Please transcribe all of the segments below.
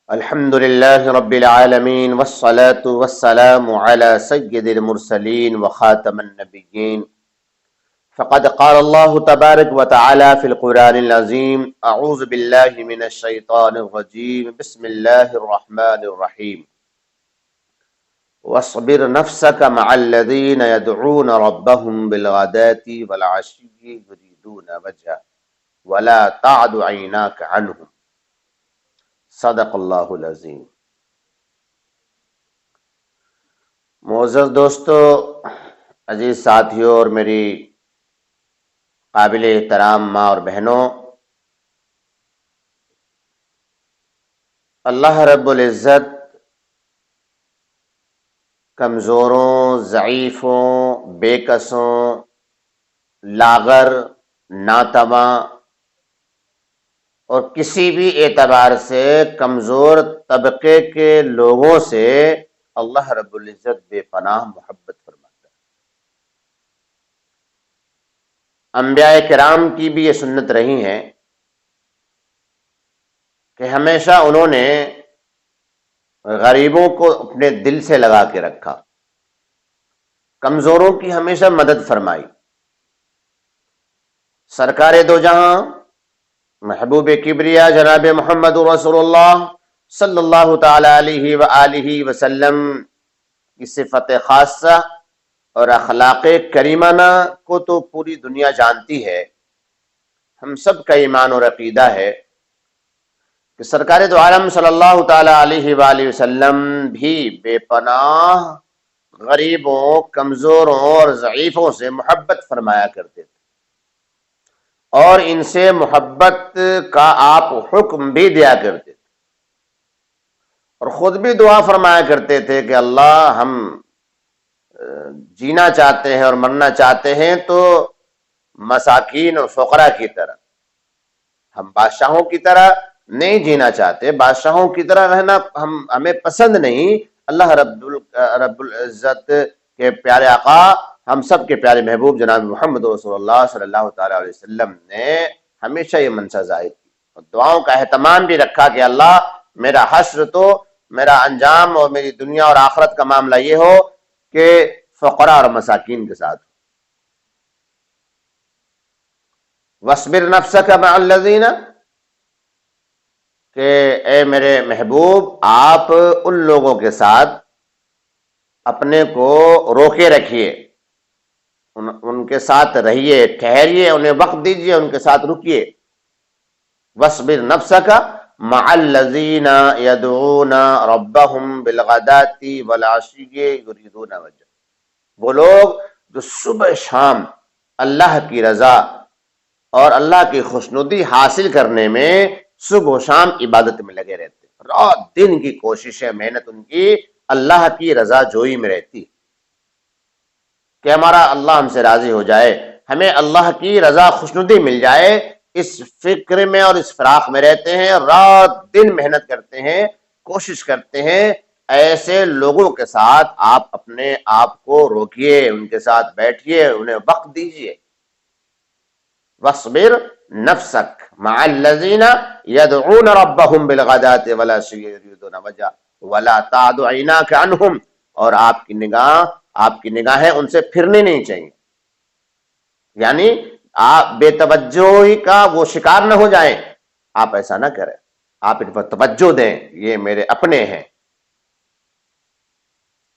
الحمد لله رب العالمين والصلاة والسلام على سيد المرسلين وخاتم النبيين فقد قال الله تبارك وتعالى في القرآن العظيم أعوذ بالله من الشيطان الرجيم بسم الله الرحمن الرحيم واصبر نفسك مع الذين يدعون ربهم بالغداة والعشي يريدون وجهه ولا تعد عيناك عنهم صدق اللہ العظیم۔ معزز دوستو، عزیز ساتھیوں اور میری قابل احترام ماں اور بہنوں، اللہ رب العزت کمزوروں، ضعیفوں، بے کسوں، لاغر، ناتواں اور کسی بھی اعتبار سے کمزور طبقے کے لوگوں سے اللہ رب العزت بے پناہ محبت فرماتا ہے۔ انبیاء کرام کی بھی یہ سنت رہی ہے کہ ہمیشہ انہوں نے غریبوں کو اپنے دل سے لگا کے رکھا، کمزوروں کی ہمیشہ مدد فرمائی۔ سرکار دو جہاں محبوب کبریا جناب محمد رسول اللہ صلی اللہ تعالی علیہ وآلہ وسلم کی صفت خاصہ اور اخلاق کریمانہ کو تو پوری دنیا جانتی ہے۔ ہم سب کا ایمان اور عقیدہ ہے کہ سرکار دو عالم صلی اللہ تعالی علیہ وآلہ وسلم بھی بے پناہ غریبوں، کمزوروں اور ضعیفوں سے محبت فرمایا کرتے تھے، اور ان سے محبت کا آپ حکم بھی دیا کرتے تھے، اور خود بھی دعا فرمایا کرتے تھے کہ اللہ، ہم جینا چاہتے ہیں اور مرنا چاہتے ہیں تو مساکین اور فقراء کی طرح، ہم بادشاہوں کی طرح نہیں جینا چاہتے، بادشاہوں کی طرح رہنا ہمیں پسند نہیں۔ اللہ رب العزت کے پیارے آقا، ہم سب کے پیارے محبوب جناب محمد رسول اللہ صلی اللہ تعالی علیہ وسلم نے ہمیشہ یہ منشا ظاہر کی اور دعاؤں کا اہتمام بھی رکھا کہ اللہ، میرا حشر تو، میرا انجام اور میری دنیا اور آخرت کا معاملہ یہ ہو کہ فقراء اور مساکین کے ساتھ۔ وَاصْبِرْ نَفْسَكَ مَعَ الَّذِينَ، کہ اے میرے محبوب، آپ ان لوگوں کے ساتھ اپنے کو روکے رکھیے، ان کے ساتھ رہیے، ٹھہریے، انہیں وقت دیجیے، ان کے ساتھ رکیے۔ وَاصْبِرْ نَفْسَكَ مَعَ الَّذِينَ يَدْعُونَ رَبَّهُمْ بِالْغَدَاةِ وَالْعَشِيِّ يُرِيدُونَ وَجْهَهُ، وہ لوگ جو صبح شام اللہ کی رضا اور اللہ کی خوشنودی حاصل کرنے میں صبح و شام عبادت میں لگے رہتے، رات دن کی کوششیں، محنت ان کی اللہ کی رضا جوئی میں رہتی کہ ہمارا اللہ ہم سے راضی ہو جائے، ہمیں اللہ کی رضا خوشنودی مل جائے، اس فکر میں اور اس فراق میں رہتے ہیں، رات دن محنت کرتے ہیں، کوشش کرتے ہیں۔ ایسے لوگوں کے ساتھ آپ اپنے آپ کو روکیے، ان کے ساتھ بیٹھیے، انہیں وقت دیجیے۔ وَاصْبِرْ نَفْسَكَ مَعَ الَّذِينَ يَدْعُونَ رَبَّهُمْ بِالْغَدَاةِ وَالْعَشِيِّ يُرِيدُونَ وَجْهَهُ وَلَا تَعْدُ عَيْنَاكَ عَنْهُمْ، اور آپ کی نگاہیں ان سے پھرنی نہیں چاہیے، یعنی آپ بے توجہی کا وہ شکار نہ ہو جائیں، آپ ایسا نہ کریں، آپ ان پر توجہ دیں، یہ میرے اپنے ہیں۔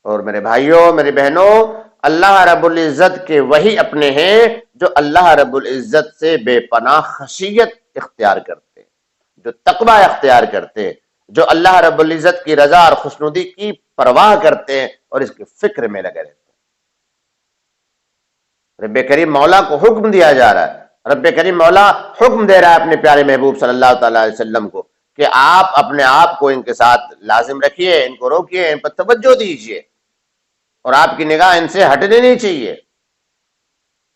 اور میرے بھائیوں، میری بہنوں، اللہ رب العزت کے وہی اپنے ہیں جو اللہ رب العزت سے بے پناہ خشیت اختیار کرتے، جو تقوی اختیار کرتے، جو اللہ رب العزت کی رضا اور خوشنودی کی پرواہ کرتے ہیں اور اس کے فکر میں لگے رہتے ہیں۔ رب کریم مولا کو حکم دیا جا رہا ہے، رب کریم مولا حکم دے رہا ہے اپنے پیارے محبوب صلی اللہ تعالی علیہ وسلم کو کہ آپ اپنے آپ کو ان کے ساتھ لازم رکھیے، ان کو روکیے، ان پر توجہ دیجیے، اور آپ کی نگاہ ان سے ہٹنی نہیں چاہیے۔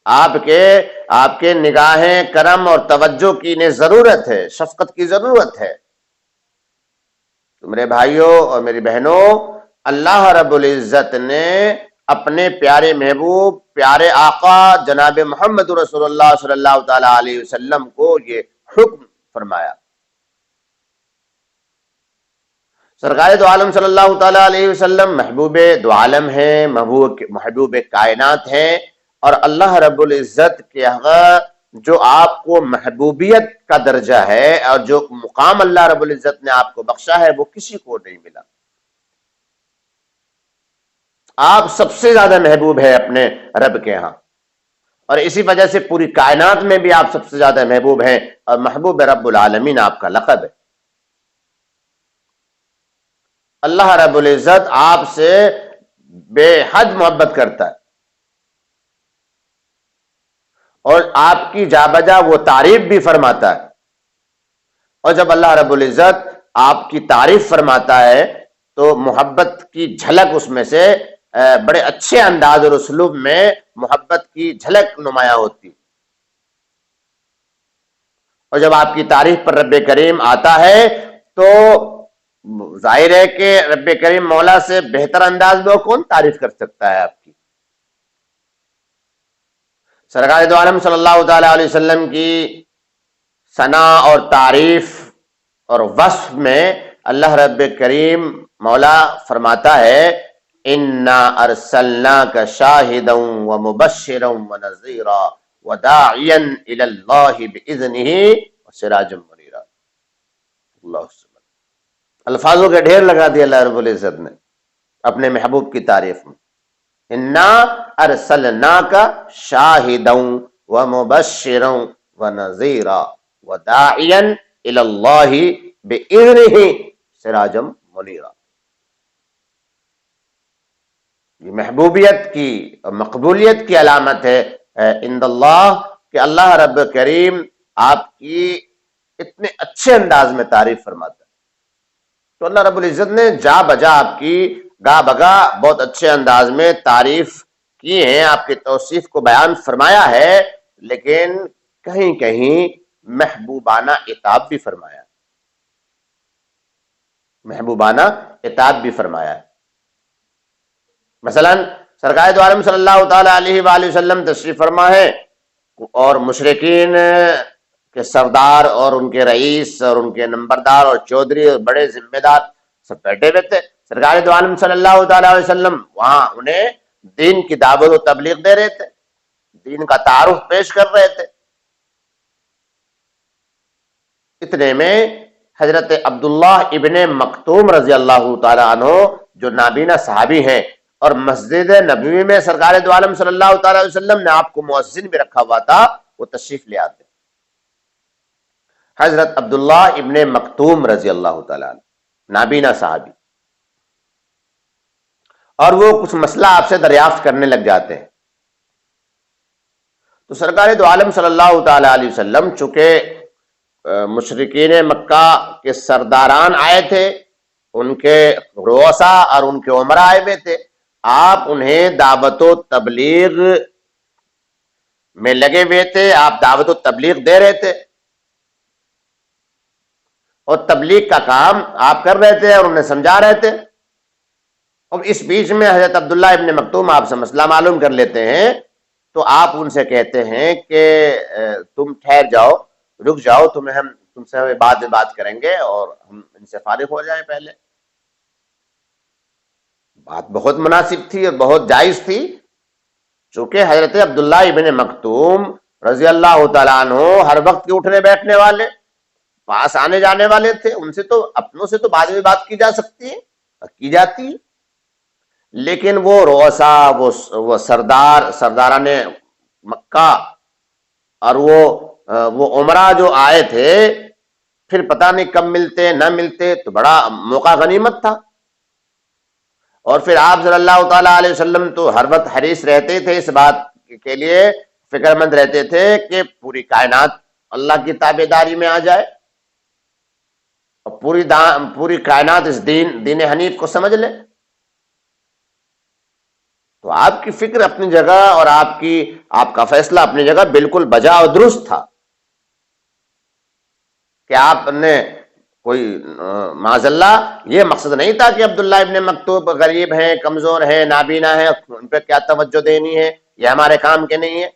آپ کے نگاہیں کرم اور توجہ کی انہیں ضرورت ہے، شفقت کی ضرورت ہے۔ تو میرے بھائیوں اور میری بہنوں، اللہ رب العزت نے اپنے پیارے محبوب، پیارے آقا جناب محمد رسول اللہ صلی اللہ تعالی علیہ وسلم کو یہ حکم فرمایا سرکار دو عالم صلی اللہ تعالی علیہ وسلم محبوب دو عالم ہیں، محبوب کائنات ہیں، اور اللہ رب العزت کے یہاں جو آپ کو محبوبیت کا درجہ ہے اور جو مقام اللہ رب العزت نے آپ کو بخشا ہے وہ کسی کو نہیں ملا۔ آپ سب سے زیادہ محبوب ہے اپنے رب کے ہاں، اور اسی وجہ سے پوری کائنات میں بھی آپ سب سے زیادہ محبوب ہیں، اور محبوب رب العالمین آپ کا لقب ہے۔ اللہ رب العزت آپ سے بے حد محبت کرتا ہے، اور آپ کی جا بجا وہ تعریف بھی فرماتا ہے، اور جب اللہ رب العزت آپ کی تعریف فرماتا ہے تو محبت کی جھلک اس میں سے بڑے اچھے انداز اور اسلوب میں محبت کی جھلک نمایاں ہوتی، اور جب آپ کی تعریف پر رب کریم آتا ہے تو ظاہر ہے کہ رب کریم مولا سے بہتر انداز میں کون تعریف کر سکتا ہے آپ کی۔ سرکار دو عالم صلی اللہ تعالی علیہ وسلم کی ثنا اور تعریف اور وصف میں اللہ رب کریم مولا فرماتا ہے انا ارسلناک شاہدا ومبشرا ونذیرا وداعیا الی اللہ باذنہ وسراجا منیرا۔ اللہ الفاظوں کے ڈھیر لگا دیا اللہ رب العزت نے اپنے محبوب کی تعریف میں، انا ارسلناک شاہدا ومبشرا ونذیرا وداعیا الی اللہ باذنہ سراجا منیرا۔ یہ محبوبیت کی اور مقبولیت کی علامت ہے عند اللہ کہ اللہ رب کریم آپ کی اتنے اچھے انداز میں تعریف فرماتا ہے۔ تو اللہ رب العزت نے جا بجا آپ کی گا بگا بہت اچھے انداز میں تعریف کی ہے، آپ کی توصیف کو بیان فرمایا ہے، لیکن کہیں کہیں محبوبانہ عتاب بھی فرمایا ہے، محبوبانہ عتاب بھی فرمایا ہے۔ مثلا سرکار دو عالم صلی اللہ تعالی علیہ وآلہ وسلم تشریف فرما ہے، اور مشرکین کے سردار اور ان کے رئیس اور ان کے نمبردار اور چودھری اور بڑے ذمہ دار سب بیٹھے ہوئے تھے، سرکار دو عالم صلی اللہ تعالی علیہ وسلم وہاں انہیں دین کی دعوت و تبلیغ دے رہے تھے، دین کا تعارف پیش کر رہے تھے۔ اتنے میں حضرت عبداللہ ابن مکتوم رضی اللہ تعالی عنہ جو نابینا صحابی ہیں، اور مسجد نبوی میں سرکار دو عالم صلی اللہ تعالی علیہ وسلم نے آپ کو مؤذن بھی رکھا ہوا تھا، وہ تشریف لے آتے۔ حضرت عبداللہ ابن مکتوم رضی اللہ تعالی عنہ نابینا صحابی، اور وہ کچھ مسئلہ آپ سے دریافت کرنے لگ جاتے ہیں۔ تو سرکار دو عالم صلی اللہ تعالی علیہ وسلم چونکہ مشرکین مکہ کے سرداران آئے تھے، ان کے رؤسا اور ان کے عمرا آئے ہوئے تھے، آپ انہیں دعوت و تبلیغ میں لگے ہوئے تھے، آپ دعوت و تبلیغ دے رہے تھے، اور تبلیغ کا کام آپ کر رہے تھے اور انہیں سمجھا رہے تھے۔ اور اس بیچ میں حضرت عبداللہ ابن مکتوم آپ سے مسئلہ معلوم کر لیتے ہیں، تو آپ ان سے کہتے ہیں کہ تم ٹھہر جاؤ، رک جاؤ، ہم تم سے بعد میں بات کریں گے اور ہم ان سے فارغ ہو جائیں۔ پہلے بات بہت مناسب تھی اور بہت جائز تھی، چونکہ حضرت عبداللہ ابن مکتوم رضی اللہ تعالیٰ عنہ ہر وقت کے اٹھنے بیٹھنے والے، پاس آنے جانے والے تھے، ان سے تو اپنوں سے تو بعد میں بات کی جا سکتی ہے اور کی جاتی ہے، لیکن وہ رؤسا، وہ سرداران مکہ اور وہ عمرہ جو آئے تھے، پھر پتہ نہیں کب ملتے نہ ملتے، تو بڑا موقع غنیمت تھا۔ اور پھر آپ صلی اللہ تعالی علیہ وسلم تو ہر وقت حریص رہتے تھے، اس بات کے لیے فکر مند رہتے تھے کہ پوری کائنات اللہ کی تابع داری میں آ جائے اور پوری کائنات اس دین حنیف کو سمجھ لے۔ تو آپ کی فکر اپنی جگہ اور آپ کا فیصلہ اپنی جگہ بالکل بجا اور درست تھا، کہ آپ نے کوئی معاذ اللہ یہ مقصد نہیں تھا کہ عبداللہ ابن مکتوم غریب ہیں، کمزور ہیں، نابینا ہیں، ان پہ کیا توجہ دینی ہے، یہ ہمارے کام کے نہیں ہے،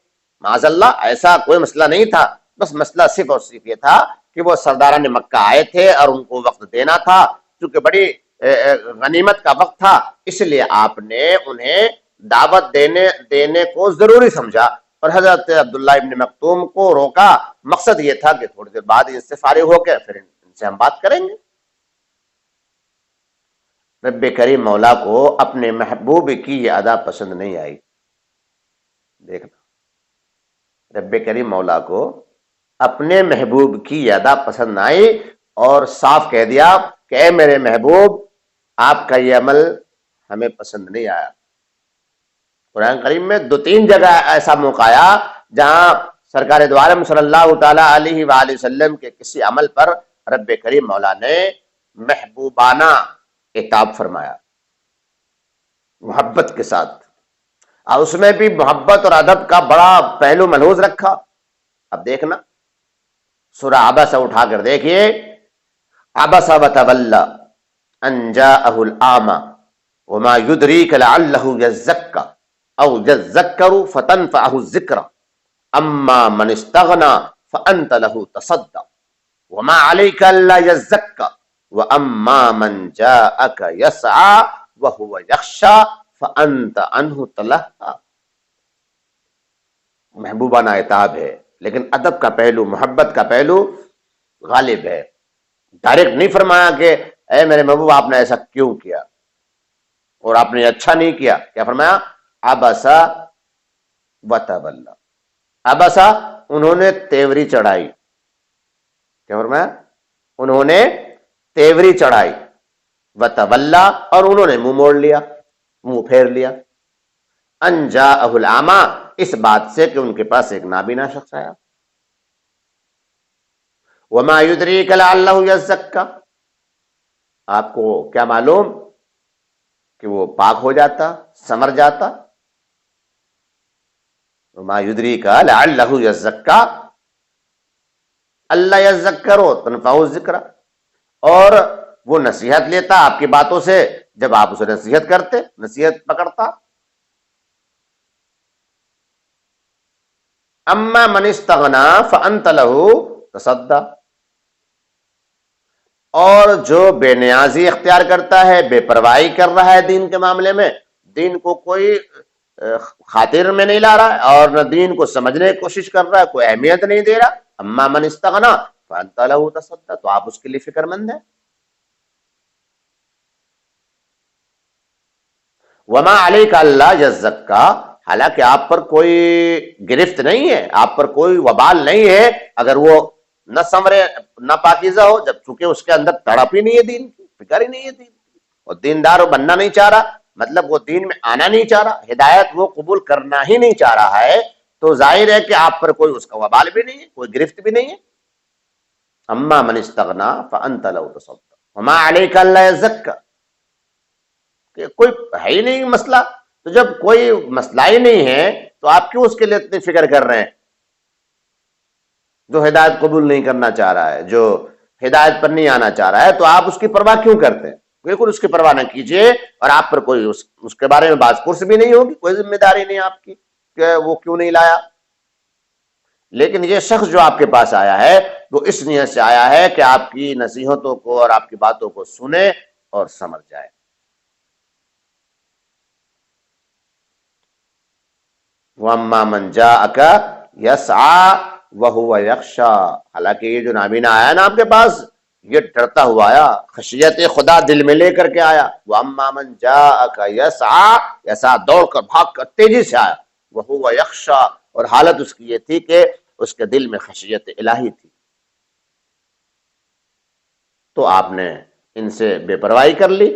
معاذ اللہ ایسا کوئی مسئلہ نہیں تھا۔ بس مسئلہ صرف اور صرف یہ تھا کہ وہ سرداران مکہ آئے تھے اور ان کو وقت دینا تھا، چونکہ بڑی غنیمت کا وقت تھا، اس لیے آپ نے انہیں دعوت دینے کو ضروری سمجھا اور حضرت عبداللہ ابن مکتوم کو روکا۔ مقصد یہ تھا کہ تھوڑی دیر بعد اس سے فارغ ہو کے پھر ان سے ہم بات کریں گے۔ رب کریم مولا کو اپنے محبوب کی یہ ادا پسند نہیں آئی۔ دیکھنا، رب کریم مولا کو اپنے محبوب کی یہ ادا پسند نہ آئی اور صاف کہہ دیا کہ اے میرے محبوب، آپ کا یہ عمل ہمیں پسند نہیں آیا۔ قرآن کریم میں 2-3 جگہ ایسا موقع آیا جہاں سرکار دو عالم صلی اللہ تعالی علیہ وآلہ وسلم کے کسی عمل پر رب کریم مولا نے محبوبانہ عتاب فرمایا، محبت کے ساتھ، اور اس میں بھی محبت اور ادب کا بڑا پہلو ملحوظ رکھا۔ اب دیکھنا سورہ عبسہ اٹھا کر دیکھیے، عبس وتولی ان جاءہ الاعمی وما یدریک لعلہ یزکی او یذکر فتنفعہ الذکری اما من استغنی فانت لہ تصدی وما علیک الا یزکی واما من جاءک یسعی وہو یخشی فانت عنہ تلہی۔ محبوبانہ عتاب ہے، لیکن ادب کا پہلو، محبت کا پہلو غالب ہے۔ ڈائریکٹ نہیں فرمایا کہ اے میرے محبوب آپ نے ایسا کیوں کیا اور آپ نے اچھا نہیں کیا۔ کیا فرمایا؟ عبسہ وتولی۔ عبسہ، انہوں نے تیوری چڑھائی۔ کیا فرمایا؟ انہوں نے تیوری چڑھائی۔ وتولی، اور انہوں نے منہ موڑ لیا، منہ پھیر لیا۔ ان جاءہ الاعمی، اس بات سے کہ ان کے پاس ایک نابینا شخص آیا۔ وما یدریک لعلہ یزکی، آپ کو کیا معلوم کہ وہ پاک ہو جاتا، سمر جاتا۔ وما یدریک لعلہ یزکی اللہ یذکر تنفعہ الذکر، اور وہ نصیحت لیتا آپ کی باتوں سے جب آپ اسے نصیحت کرتے، نصیحت پکڑتا۔ اما من استغنی فانت لہ تصدی، اور جو بے نیازی اختیار کرتا ہے، بے پرواہی کر رہا ہے دین کے معاملے میں، دین کو کوئی خاطر میں نہیں لا رہا ہے اور نہ دین کو سمجھنے کی کوشش کر رہا ہے، کوئی اہمیت نہیں دے رہا، اما من استغنی فانت لہ تصدی، تو آپ اس کے لیے فکر مند ہیں۔ وما علیک الا یزکی، حالانکہ آپ پر کوئی گرفت نہیں ہے، آپ پر کوئی وبال نہیں ہے اگر وہ نہ سمرے، نہ پاکیزہ ہو، جب چونکہ اس کے اندر تڑپ ہی نہیں ہے دین کی، فکر ہی نہیں ہے دین کی، اور دیندار بننا نہیں چاہ رہا، مطلب وہ دین میں آنا نہیں چاہ رہا، ہدایت وہ قبول کرنا ہی نہیں چاہ رہا ہے، تو ظاہر ہے کہ آپ پر کوئی اس کا وبال بھی نہیں ہے، کوئی گرفت بھی نہیں ہے۔ اما من استغنی فانت لہ تصدی وما علیک الا یزکی، کہ کوئی ہے ہی نہیں مسئلہ، تو جب کوئی مسئلہ ہی نہیں ہے تو آپ کیوں اس کے لیے اتنی فکر کر رہے ہیں؟ جو ہدایت قبول نہیں کرنا چاہ رہا ہے، جو ہدایت پر نہیں آنا چاہ رہا ہے، تو آپ اس کی پرواہ کیوں کرتے ہیں؟ بالکل اس کی پرواہ نہ کیجئے، اور آپ پر کوئی اس کے بارے میں باز پرس بھی نہیں ہوگی، کوئی ذمہ داری نہیں آپ کی کہ وہ کیوں نہیں لایا۔ لیکن یہ شخص جو آپ کے پاس آیا ہے وہ اس نیت سے آیا ہے کہ آپ کی نصیحتوں کو اور آپ کی باتوں کو سنے اور سمجھ جائے۔ وَأَمَّا مَنْ جَاءَكَ يَسْعَى وَهُوَ يَخْشَى، حالانکہ یہ جو نابینا آیا نا آپ کے پاس، یہ ڈرتا ہوا آیا، خشیت خدا دل میں لے کر کے آیا۔ وَأَمَّا مَنْ جَاءَكَ يَسْعَى، يسعى دوڑ کر بھاگ کر تیزی سے آیا، وَهُوَ يَخْشَى، اور حالت اس کی یہ تھی کہ اس کے دل میں خشیت الہی تھی۔ تو آپ نے ان سے بے پرواہی کر لی۔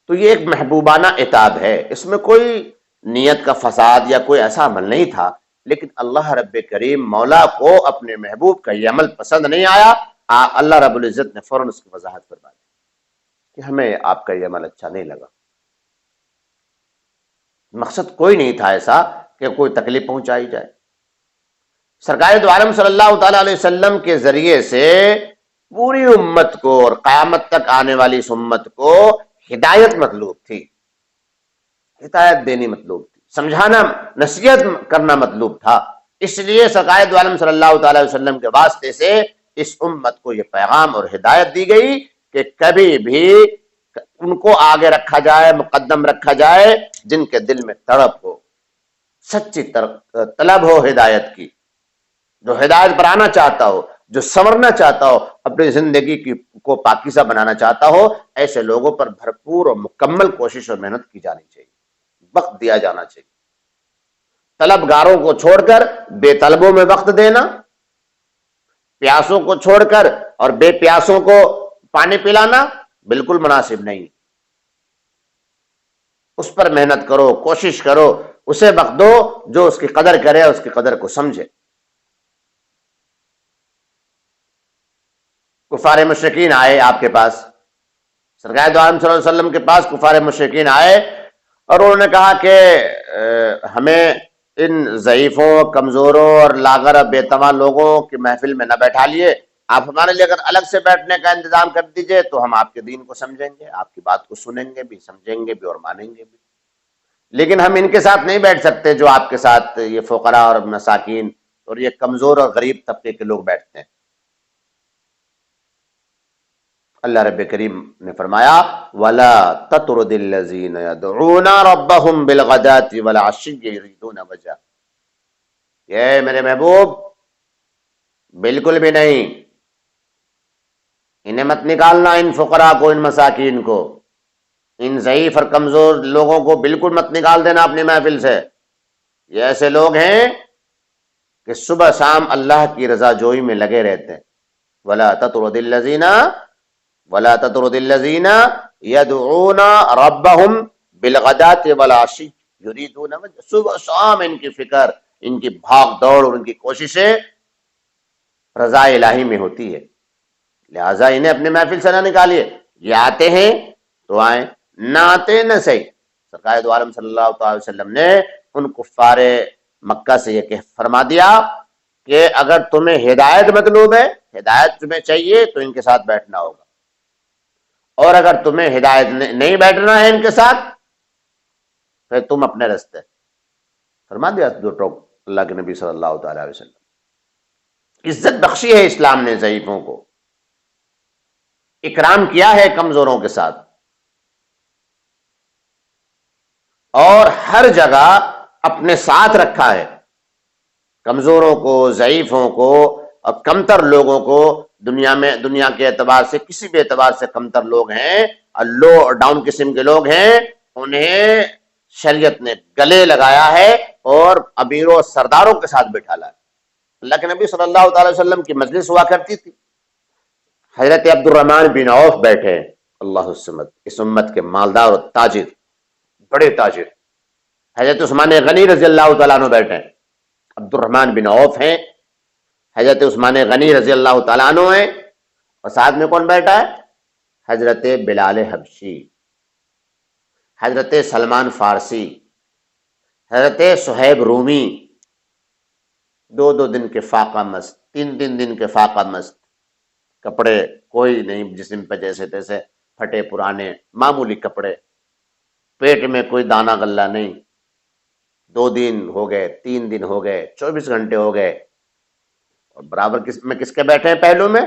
تو یہ ایک محبوبانہ عتاب ہے، اس میں کوئی نیت کا فساد یا کوئی ایسا عمل نہیں تھا، لیکن اللہ رب کریم مولا کو اپنے محبوب کا یہ عمل پسند نہیں آیا۔ اللہ رب العزت نے فوراً اس کی وضاحت فرما دی کہ ہمیں آپ کا یہ عمل اچھا نہیں لگا۔ مقصد کوئی نہیں تھا ایسا کہ کوئی تکلیف پہنچائی جائے۔ سرکار دو عالم صلی اللہ تعالی علیہ وسلم کے ذریعے سے پوری امت کو اور قیامت تک آنے والی اس امت کو ہدایت مطلوب تھی، ہدایت دینی مطلوب تھی، سمجھانا، نصیحت کرنا مطلوب تھا۔ اس لیے سرکار دو عالم صلی اللہ تعالی وسلم کے واسطے سے اس امت کو یہ پیغام اور ہدایت دی گئی کہ کبھی بھی ان کو آگے رکھا جائے، مقدم رکھا جائے جن کے دل میں تڑپ ہو، سچی طلب ہو ہدایت کی، جو ہدایت پر آنا چاہتا ہو، جو سنورنا چاہتا ہو، اپنی زندگی کو پاکیزہ بنانا چاہتا ہو، ایسے لوگوں پر بھرپور اور مکمل کوشش اور محنت کی جانی چاہیے، وقت دیا جانا چاہیے۔ طلبگاروں کو چھوڑ کر بے طلبوں میں وقت دینا، پیاسوں کو چھوڑ کر اور بے پیاسوں کو پانی پلانا بالکل مناسب نہیں۔ اس پر محنت کرو، کوشش کرو، اسے وقت دو جو اس کی قدر کرے، اس کی قدر کو سمجھے۔ کفار مشرکین آئے آپ کے پاس، سرکار دو عالم صلی اللہ علیہ وسلم کے پاس کفار مشرکین آئے اور انہوں نے کہا کہ ہمیں ان ضعیفوں، کمزوروں اور لاغر بے تواں لوگوں کی محفل میں نہ بیٹھا لیے، آپ ہمارے لیے اگر الگ سے بیٹھنے کا انتظام کر دیجئے تو ہم آپ کے دین کو سمجھیں گے، آپ کی بات کو سنیں گے بھی، سمجھیں گے بھی اور مانیں گے بھی، لیکن ہم ان کے ساتھ نہیں بیٹھ سکتے جو آپ کے ساتھ یہ فقراء اور مساکین اور یہ کمزور اور غریب طبقے کے لوگ بیٹھتے ہیں۔ اللہ رب کریم نے فرمایا وَلَا تَطْرُدِ الَّذِينَ يَدْعُونَ رَبَّهُمْ بِالْغَدَاةِ وَالْعَشِيِّ يُرِيدُونَ وَجْهَهُ، یہ میرے محبوب بالکل بھی نہیں، انہیں مت نکالنا، ان فقراء کو، ان مساکین کو، ان ضعیف اور کمزور لوگوں کو بالکل مت نکال دینا اپنی محفل سے۔ یہ ایسے لوگ ہیں کہ صبح شام اللہ کی رضا جوئی میں لگے رہتے ہیں۔ وَلَا تَطْرُدِ الَّذِينَ يَدْعُونَ رَبَّهُمْ بِالْغَدَاةِ وَالْعَشِيِّ يُرِيدُونَ وَجْهَهُ، صبح شام ان کی فکر، ان کی بھاگ دوڑ اور ان کی کوششیں رضا الہی میں ہوتی ہے، لہٰذا انہیں اپنے محفل سے نہ نکالیے۔ یہ آتے ہیں تو آئیں، نہ آتے نہ صحیح۔ سرکار دو عالم صلی اللہ تعالی وسلم نے ان کفار مکہ سے یہ کہ فرما دیا کہ اگر تمہیں ہدایت مطلوب ہے، ہدایت تمہیں چاہیے تو ان کے ساتھ بیٹھنا ہوگا، اور اگر تمہیں ہدایت نہیں بیٹھنا ہے ان کے ساتھ پھر تم اپنے رستے۔ فرما دیا دو ٹوک اللہ کے نبی صلی اللہ تعالی علیہ وسلم۔ عزت بخشی ہے اسلام نے ضعیفوں کو، اکرام کیا ہے کمزوروں کے ساتھ، اور ہر جگہ اپنے ساتھ رکھا ہے کمزوروں کو، ضعیفوں کو اور کمتر لوگوں کو۔ دنیا کے اعتبار سے، کسی بھی اعتبار سے کمتر لوگ ہیں، لو اور ڈاؤن قسم کے لوگ ہیں، انہیں شریعت نے گلے لگایا ہے اور امیروں اور سرداروں کے ساتھ بٹھالا ہے۔ اللہ کے نبی صلی اللہ تعالی وسلم کی مجلس ہوا کرتی تھی، حضرت عبد الرحمن بن عوف بیٹھے، اللہ الصمد، اس امت کے مالدار اور تاجر، بڑے تاجر۔ حضرت عثمان غنی رضی اللہ تعالیٰ عنہ بیٹھے، عبد الرحمن بن عوف ہیں، حضرت عثمان غنی رضی اللہ تعالیٰ عنہ ہیں، اور ساتھ میں کون بیٹھا ہے؟ حضرت بلال حبشی، حضرت سلمان فارسی، حضرت صہیب رومی، دو دو دن کے فاقہ مست، تین تین دن کے فاقہ مست، کپڑے کوئی نہیں جسم پہ، جیسے تیسے پھٹے پرانے معمولی کپڑے، پیٹ میں کوئی دانہ غلہ نہیں، 2 دن ہو گئے، 3 دن ہو گئے، 24 گھنٹے ہو گئے، اور برابر کس کے بیٹھے ہیں پہلو میں؟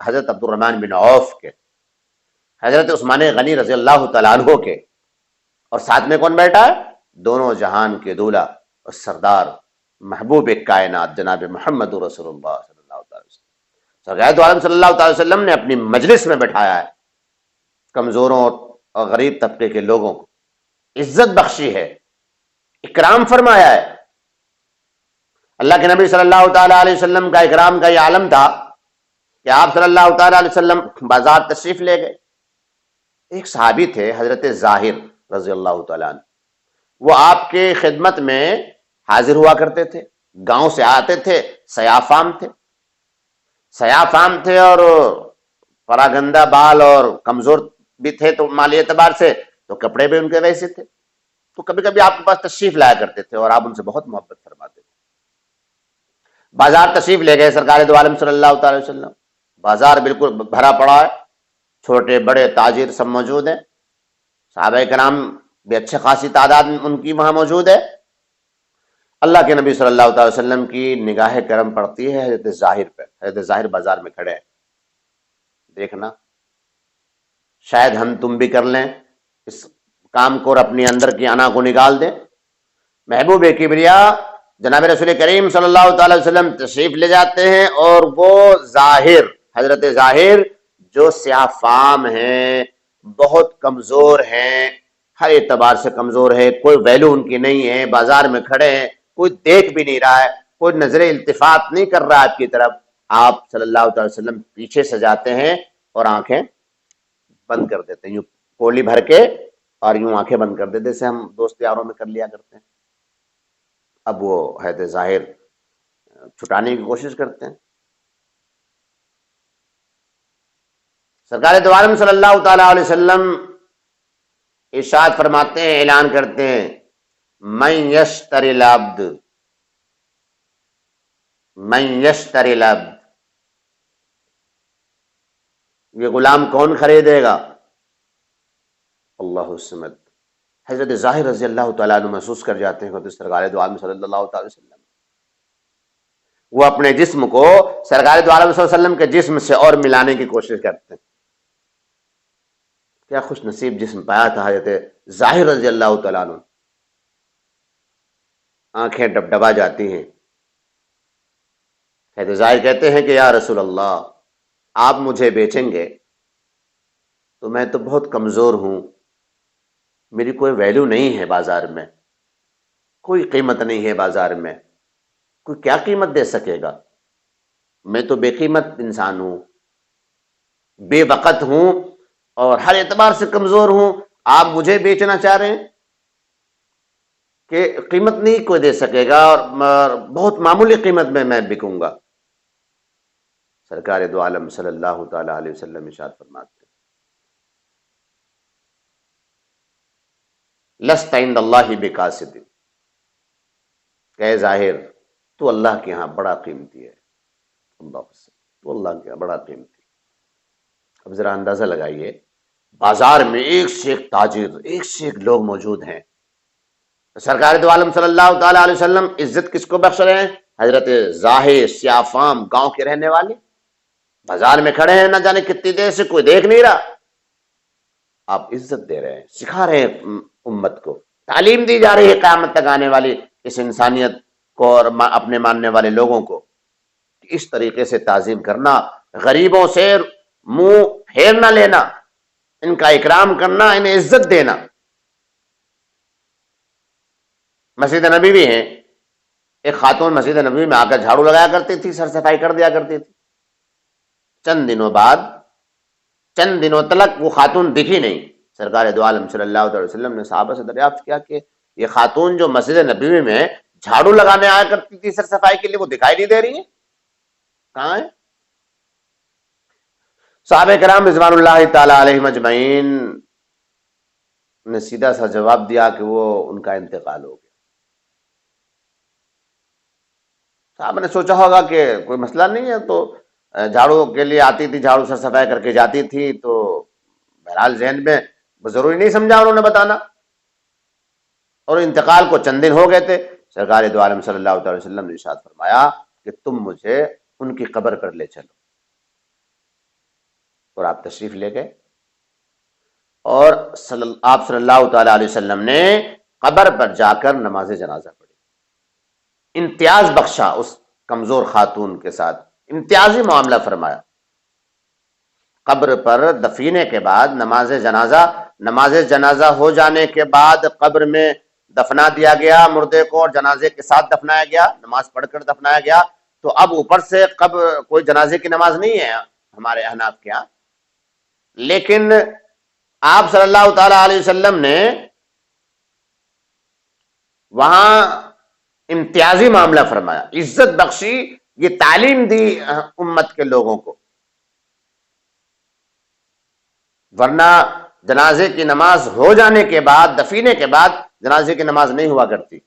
حضرت عبد الرحمن بن عوف کے، حضرت عثمان غنی رضی اللہ تعالیٰ عنہ کے، اور ساتھ میں کون بیٹھا ہے؟ دونوں جہان کے دولہ اور سردار، محبوب کائنات جناب محمد رسول اللہ صلی اللہ تعالی وسلم۔ سرکار دو عالم صلی اللہ تعالی وسلم نے اپنی مجلس میں بٹھایا ہے کمزوروں اور غریب طبقے کے لوگوں کو، عزت بخشی ہے، اکرام فرمایا ہے۔ اللہ کے نبی صلی اللہ تعالی علیہ وسلم کا اکرام کا یہ عالم تھا کہ آپ صلی اللہ تعالی علیہ وسلم بازار تشریف لے گئے، ایک صحابی تھے حضرت ظاہر رضی اللہ تعالیٰ عنہ، وہ آپ کے خدمت میں حاضر ہوا کرتے تھے، گاؤں سے آتے تھے، سیافام تھے اور پراگندہ بال اور کمزور بھی تھے تو مالی اعتبار سے، تو کپڑے بھی ان کے ویسے تھے، تو کبھی کبھی آپ کے پاس تشریف لایا کرتے تھے اور آپ ان سے بہت محبت فرماتے تھے۔ بازار تشریف لے گئے سرکار دو عالم صلی اللہ تعالی وسلم، بازار بالکل بھرا پڑا ہے، چھوٹے بڑے تاجر سب موجود ہیں، صحابہ کرام بھی اچھے خاصی تعداد ان کی وہاں موجود ہے۔ اللہ کے نبی صلی اللہ تعالی وسلم کی نگاہ کرم پڑتی ہے حضرت ظاہر پہ، حضرت ظاہر بازار میں کھڑے ہیں، دیکھنا شاید ہم تم بھی کر لیں اس کام کو اور اپنی اندر کی انا کو نکال دیں۔ محبوب کبریا جناب رسول کریم صلی اللہ تعالی وسلم تشریف لے جاتے ہیں، اور وہ ظاہر، حضرت ظاہر جو سیاہ فام ہیں، بہت کمزور ہیں، ہر اعتبار سے کمزور ہے، کوئی ویلو ان کی نہیں ہے، بازار میں کھڑے ہیں، کوئی دیکھ بھی نہیں رہا ہے، کوئی نظر التفات نہیں کر رہا آپ کی طرف، آپ صلی اللہ تعالی وسلم پیچھے سے جاتے ہیں اور آنکھیں بند کر دیتے ہیں، یوں کولی بھر کے اور یوں آنکھیں بند کر دیتے، جیسے ہم دوست یاروں میں کر لیا کرتے ہیں۔ اب وہ حید ظاہر چھٹانے کی کوشش کرتے ہیں۔ سرکار دو عالم صلی اللہ تعالی علیہ وسلم ارشاد فرماتے ہیں، اعلان کرتے ہیں، من یشتری العبد، من یشتری العبد، یہ غلام کون خریدے گا؟ اللہ الصمد۔ حضرت ظاہر رضی اللہ تعالیٰ عنہ محسوس کر جاتے ہیں کہ سرکار دو عالم صلی اللہ تعالی وسلم وہ اپنے جسم کو سرکار دو عالم صلی اللہ علیہ وسلم کے جسم سے اور ملانے کی کوشش کرتے ہیں۔ کیا خوش نصیب جسم پایا تھا حضرت ظاہر رضی اللہ تعالیٰ عنہ۔ آنکھیں ڈبڈبا جاتی ہیں۔ حضرت ظاہر کہتے ہیں کہ یا رسول اللہ، آپ مجھے بیچیں گے تو میں تو بہت کمزور ہوں، میری کوئی ویلیو نہیں ہے بازار میں، کوئی قیمت نہیں ہے بازار میں، کوئی کیا قیمت دے سکے گا؟ میں تو بے قیمت انسان ہوں، بے وقت ہوں، اور ہر اعتبار سے کمزور ہوں، آپ مجھے بیچنا چاہ رہے ہیں کہ قیمت نہیں کوئی دے سکے گا، اور بہت معمولی قیمت میں بکوں گا۔ سرکار دو عالم صلی اللہ تعالی علیہ وسلم ارشاد فرماتے ہیں، لست عند اللہ بقاصد، کہ ظاہر تو اللہ کے ہاں بڑا قیمتی ہے، تو اللہ کے ہاں بڑا قیمتی۔ اب ذرا اندازہ لگائیے، بازار میں ایک سے ایک تاجر، ایک سے ایک لوگ موجود ہیں، سرکار دو عالم صلی اللہ تعالی علیہ وسلم عزت کس کو بخش رہے ہیں؟ حضرت ظاہر سیاہ فام گاؤں کے رہنے والے بازار میں کھڑے ہیں، نہ جانے کتنی دیر سے کوئی دیکھ نہیں رہا، آپ عزت دے رہے ہیں، سکھا رہے ہیں امت کو، تعلیم دی جا رہی ہے قیامت تک آنے والی اس انسانیت کو اور اپنے ماننے والے لوگوں کو، اس طریقے سے تعظیم کرنا، غریبوں سے منہ پھیر نہ لینا، ان کا اکرام کرنا، انہیں عزت دینا۔ مسجد نبی بھی ہیں، ایک خاتون مسجد نبی میں آ کر جھاڑو لگایا کرتی تھی، سر صفائی کر دیا کرتی تھی، چند دنوں بعد، چند دنوں تلک وہ خاتون دکھی نہیں۔ سرکار دو عالم صلی اللہ علیہ وسلم نے صحابہ سے دریافت کیا کہ یہ خاتون جو مسجد نبوی میں جھاڑو لگانے آیا کرتی تھی سر صفائی کے لیے، وہ دکھائی نہیں دے رہی ہیں، کہاں ہے؟ صحابہ کرام رضوان اللہ تعالی علیہم اجمعین نے سیدھا سا جواب دیا کہ وہ ان کا انتقال ہو گیا۔ صاحب نے سوچا ہوگا کہ کوئی مسئلہ نہیں ہے، تو جھاڑو کے لیے آتی تھی، جھاڑو سر صفائی کر کے جاتی تھی، تو بہرحال ذہن میں ضروری نہیں سمجھا انہوں نے بتانا، اور انتقال کو چند دن ہو گئے تھے۔ سرکار دو عالم صلی اللہ تعالی وسلم نے ارشاد فرمایا کہ تم مجھے ان کی قبر پر لے چلو، اور آپ تشریف لے گئے، اور آپ صلی اللہ تعالی علیہ وسلم نے قبر پر جا کر نماز جنازہ پڑھی، امتیاز بخشا اس کمزور خاتون کے ساتھ، امتیازی معاملہ فرمایا۔ قبر پر دفینے کے بعد نماز جنازہ ہو جانے کے بعد قبر میں دفنا دیا گیا مردے کو، اور جنازے کے ساتھ دفنایا گیا، نماز پڑھ کر دفنایا گیا۔ تو اب اوپر سے کوئی جنازے کی نماز نہیں ہے ہمارے احناف کے ہاں، لیکن آپ صلی اللہ تعالی علیہ وسلم نے وہاں امتیازی معاملہ فرمایا، عزت بخشی، یہ تعلیم دی امت کے لوگوں کو، ورنہ جنازے کی نماز ہو جانے کے بعد، دفینے کے بعد جنازے کی نماز نہیں ہوا کرتی۔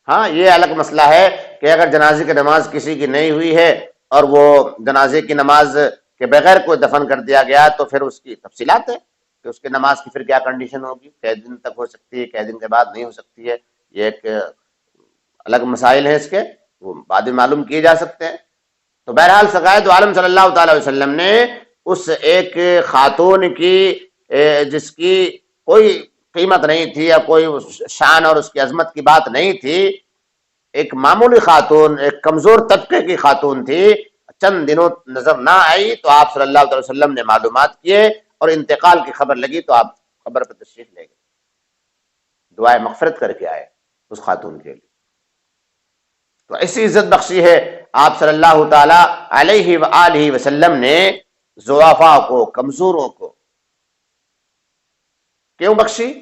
ہاں یہ الگ مسئلہ ہے کہ اگر جنازے کی نماز کسی کی نہیں ہوئی ہے اور وہ جنازے کی نماز کے بغیر کوئی دفن کر دیا گیا، تو پھر اس کی تفصیلات ہے کہ اس کی نماز کی پھر کیا کنڈیشن ہوگی، کئی دن تک ہو سکتی ہے، کئی دن کے بعد نہیں ہو سکتی ہے، یہ ایک الگ مسائل ہیں، اس کے وہ بعد میں معلوم کیے جا سکتے ہیں۔ تو بہرحال سرکار دو عالم صلی اللہ تعالی وسلم نے اس ایک خاتون کی جس کی کوئی قیمت نہیں تھی یا کوئی شان اور اس کی عظمت کی بات نہیں تھی، ایک معمولی خاتون، ایک کمزور طبقے کی خاتون تھی، چند دنوں نظر نہ آئی تو آپ صلی اللہ علیہ وسلم نے معلومات کیے اور انتقال کی خبر لگی تو آپ خبر پر تشریف لے گئے، دعائے مغفرت کر کے آئے اس خاتون کے لیے۔ تو ایسی عزت بخشی ہے آپ صلی اللہ تعالی علیہ وآلہ وسلم نے ضعفاء کو، کمزوروں کو۔ کیوں بخشی؟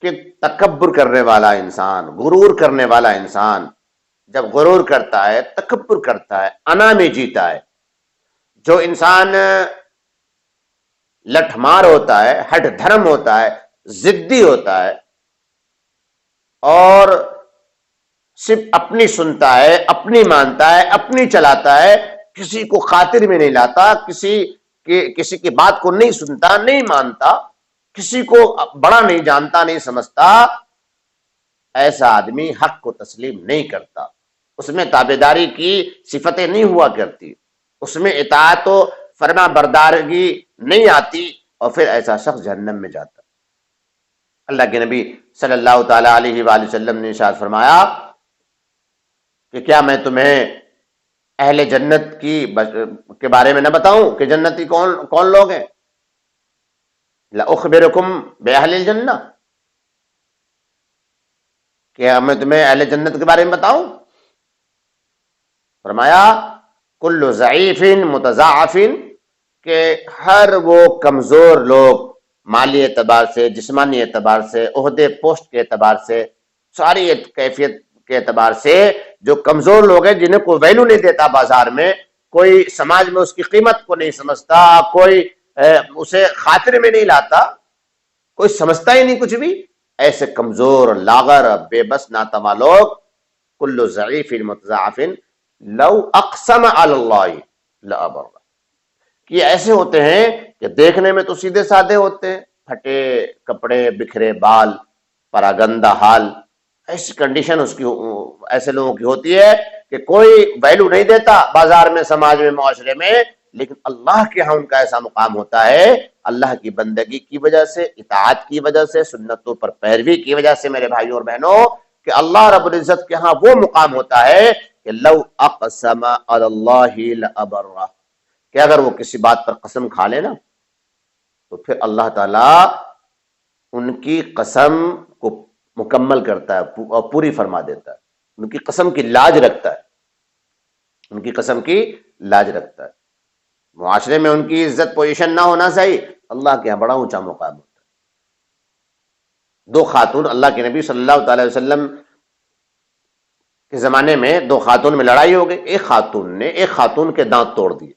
کہ تکبر کرنے والا انسان، غرور کرنے والا انسان جب غرور کرتا ہے، تکبر کرتا ہے، انا میں جیتا ہے، جو انسان لٹھ مار ہوتا ہے، ہٹ دھرم ہوتا ہے، ضدی ہوتا ہے اور صرف اپنی سنتا ہے، اپنی مانتا ہے، اپنی چلاتا ہے، کسی کو خاطر میں نہیں لاتا، کسی کی بات کو نہیں سنتا، نہیں مانتا، کسی کو بڑا نہیں جانتا، نہیں سمجھتا، ایسا آدمی حق کو تسلیم نہیں کرتا، اس میں تابعداری کی صفتیں نہیں ہوا کرتی، اس میں اطاعت و فرما بردارگی نہیں آتی، اور پھر ایسا شخص جہنم میں جاتا۔ اللہ کے نبی صلی اللہ تعالی علیہ وآلہ وسلم نے ارشاد فرمایا کہ کیا میں تمہیں اہل جنت کے بارے میں نہ بتاؤں کہ جنتی کون لوگ ہیں؟ لَأُخْبِرُكُمْ بِأَهْلِ الْجَنَّةِ، کیا میں تمہیں اہل جنت کے بارے میں بتاؤں؟ فرمایا کل ضعیف متضاعف، کہ ہر وہ کمزور لوگ مالی اعتبار سے، جسمانی اعتبار سے، عہدے پوسٹ کے اعتبار سے، ساری کیفیت کے اعتبار سے جو کمزور لوگ ہیں، جنہیں کوئی ویلو نہیں دیتا بازار میں، کوئی سماج میں اس کی قیمت کو نہیں سمجھتا، کوئی اسے خاطر میں نہیں لاتا، کوئی سمجھتا ہی نہیں کچھ بھی، ایسے کمزور، لاغر، بے بس، ناتواں لوگ، کل ضعیف متضاعف لو اقسم علی اللہ لابر، کہ ایسے ہوتے ہیں کہ دیکھنے میں تو سیدھے سادے ہوتے ہیں، پھٹے کپڑے، بکھرے بال، پراگندہ حال، ایسی کنڈیشن اس کی ایسے لوگوں کی ہوتی ہے کہ کوئی ویلو نہیں دیتا بازار میں، سماج میں، معاشرے میں، لیکن اللہ کے ہاں ان کا ایسا مقام ہوتا ہے، اللہ کی بندگی کی وجہ سے، اطاعت کی وجہ سے، سنتوں پر پیروی کی وجہ سے، میرے بھائیوں اور بہنوں، کہ اللہ رب العزت کے ہاں وہ مقام ہوتا ہے کہ لو اقسم علی اللہ لابرہ، کہ اگر وہ کسی بات پر قسم کھا لے نا تو پھر اللہ تعالیٰ ان کی قسم کو مکمل کرتا ہے اور پوری فرما دیتا ہے، ان کی قسم کی لاج رکھتا ہے، ان کی قسم کی لاج رکھتا ہے۔ معاشرے میں ان کی عزت پوزیشن نہ ہونا صحیح، اللہ کے یہاں بڑا اونچا مقام ہوتا ہے۔ دو خاتون، اللہ کے نبی صلی اللہ تعالی وسلم کے زمانے میں دو خاتون میں لڑائی ہو گئی، ایک خاتون نے ایک خاتون کے دانت توڑ دیے۔